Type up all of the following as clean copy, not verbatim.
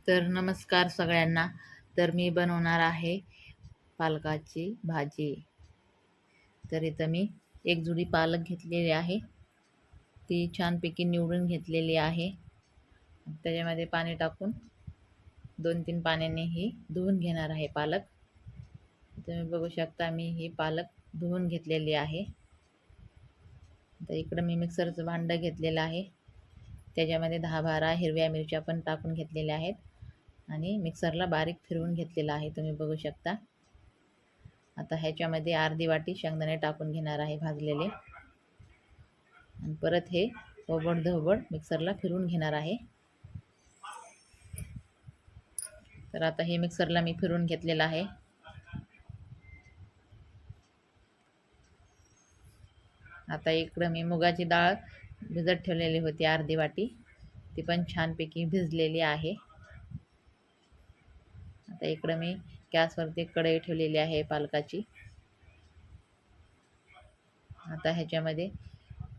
तर नमस्कार सगळ्यांना. तर मी बनवणार आहे पालकाची भाजी. तर इथं मी एक जुडी पालक घेतलेली आहे. ती छानपैकी निवडून घेतलेली आहे. त्याच्यामध्ये पाणी टाकून 2-3 पाण्याने ही धुवून घेणार आहे पालक. तुम्ही बघू शकता मी ही पालक धुवून घेतलेली आहे. तर इकडं मी मिक्सरचं भांडं घेतलेलं आहे. त्याच्यामध्ये 10-12 हिरव्या मिरच्या पण टाकून घेतलेल्या आहेत आणि मिक्सरला बारीक फिरवून घेतलेला आहे. तुम्ही बघू शकता. आता ह्याच्यामध्ये अर्धी वाटी शेंगदाणे टाकून घेणार आहे भाजलेले आणि परत हे ओबड-धोबड मिक्सरला फिरवून घेणार आहे. तर आता हे मिक्सरला मी फिरवून घेतलेलं आहे. आता इकडं मी मुगाची डाळ भिजत ठेवलेली होती अर्धी वाटी, ती पण छानपैकी भिजलेली आहे. आता इकडं मी गॅसवरती कढई ठेवलेली आहे पालकाची. आता ह्याच्यामध्ये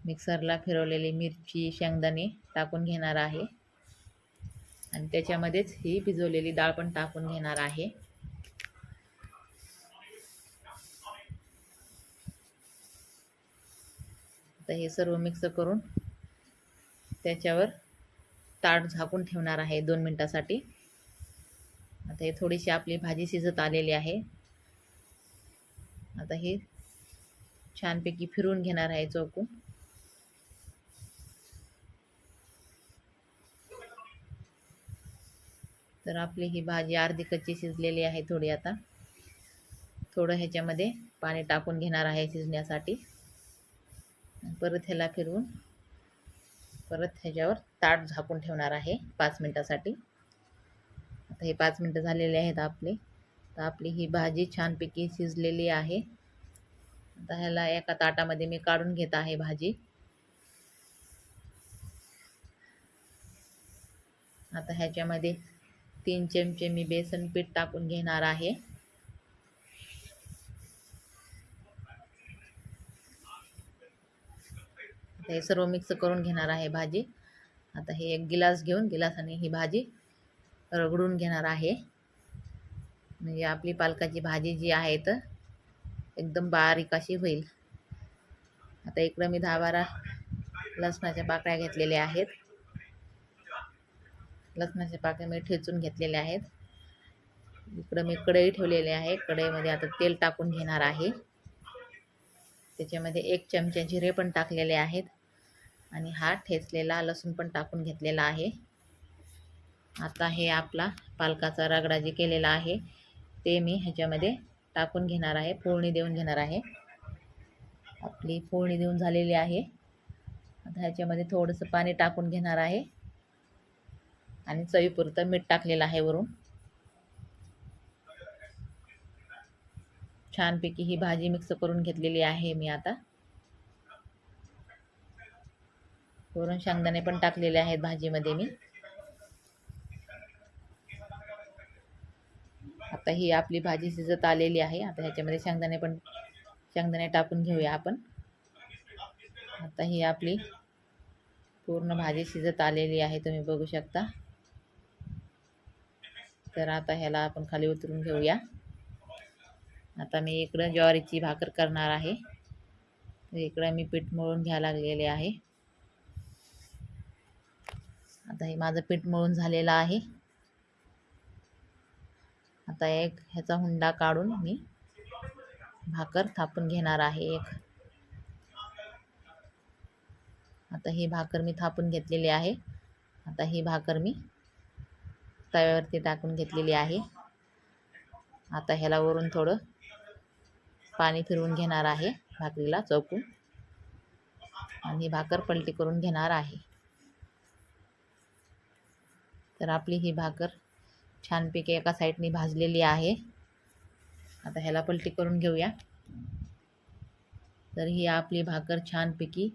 मिक्सरला फिरवलेली मिरची शेंगदाणे टाकून घेणार आहे आणि त्याच्यामध्येच ही भिजवलेली डाळ पण टाकून घेणार आहे. आता हे सर्व मिक्स करून त्याच्यावर ताट झाकून ठेवणार आहे 2 मिनिटासाठी. आता हे थोडीशी आपली भाजी शिजत आलेली आहे. आता हे छानपैकी फिरवून घेणार आहे चौकून. तर आपली ही भाजी अर्धी कच्ची शिजलेली आहे थोडी. आता थोडं ह्याच्यामध्ये पाणी टाकून घेणार आहे शिजण्यासाठी. परत ह्याला फिरवून परत ह्याच्यावर ताट झाकून ठेवणार आहे 5 मिनिटासाठी. आता हे 5 मिनिटं झालेले आहेत आपले. तर आपली ही भाजी छानपैकी शिजलेली आहे. आता ह्याला एका ताटामध्ये मी काढून घेत आहे भाजी. आता ह्याच्यामध्ये 3 चमचे मी बेसन पीठ टाकून घेणार आहे. आता हे सर्व मिक्स करून घेणार आहे भाजी. आता हे एक गिलास घेऊन गिलासाने ही भाजी रगडून घेणार आहे. म्हणजे आपली पालकाची भाजी जी आहे तर एकदम बारीक अशी होईल. आता इकडं मी 10-12 लसणाच्या पाकळ्या घेतलेल्या आहेत. लसणाच्या पाकळ्या मी ठेचून घेतलेल्या आहेत. इकडं मी कढई ठेवलेली आहे. कढईमध्ये आता तेल टाकून घेणार आहे. त्याच्यामध्ये 1 चमचा जिरे पण टाकलेले आहेत आणि हा ठेचलेला लसूण पण टाकून घेतलेला आहे. आता हे आपला पालकाचा रगडा जे केलेला आहे ते मी ह्याच्यामध्ये टाकून घेणार आहे. फोडणी देऊन घेणार आहे. आपली फोडणी देऊन झालेली आहे. आता ह्याच्यामध्ये थोडंसं पाणी टाकून घेणार आहे आणि चवीपुरतं मीठ टाकलेलं आहे वरून. छानपैकी ही भाजी मिक्स करून घेतलेली आहे मी आता. वरून शेंगदाणे पण टाकलेले आहेत भाजीमध्ये मी. आता ही आपली भाजी शिजत आलेली आहे. आता ह्याच्यामध्ये शेंगदाणे टाकून घेऊया आपण. आता ही आपली पूर्ण भाजी शिजत आलेली आहे, तुम्ही बघू शकता. तर आता ह्याला आपण खाली उतरून घेऊया. आता मी इकडं ज्वारीची भाकर करणार आहे. तर इकडं मी पीठ मळून घ्यायला लागलेले आहे. आता हे माझं पीठ मळून झालेलं आहे. आता एक ह्याचा हुंडा काढून मी भाकर थापून घेणार आहे एक. आता ही भाकर मी थापून घेतलेली आहे. आता ही भाकर मी तव्यावरती टाकून घेतलेली आहे. आता ह्याला वरून थोडं पाणी फिरवून घेणार आहे भाकरीला चौकून आणि भाकर पलटी करून घेणार आहे. तर आपली ही भाकर छानपैकी एका साईडने भाजलेली आहे. आता ह्याला पलटी करून घेऊया. तर ही आपली भाकर छानपैकी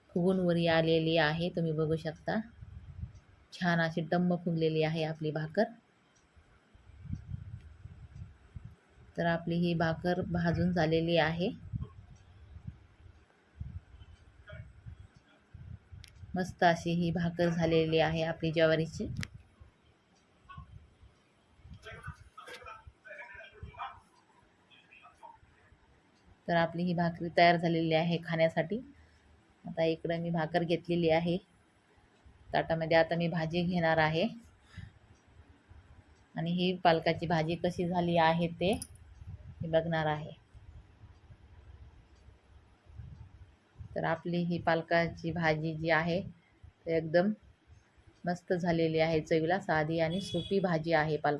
फुगून वरी आलेली आहे, तुम्ही बघू शकता. छान अशी टम्म फुगलेली आहे आपली भाकर. तर आपली ही भाकर भाजून झालेली आहे. मस्त अशी ही भाकर झालेली आहे आपली ज्वारीची. तर आपली ही भाकरी तयार झालेली आहे खाण्यासाठी. आता इकडं मी भाकर घेतलेली आहे ताटामध्ये. आता मी भाजी घेणार आहे आणि ही पालकाची भाजी कशी झाली आहे ते मी बघणार आहे. तर आपली ही पालकाची भाजी जी आहे ते एकदम मस्त झालेली आहे. चवीला साधी आणि सोपी भाजी आहे पालक.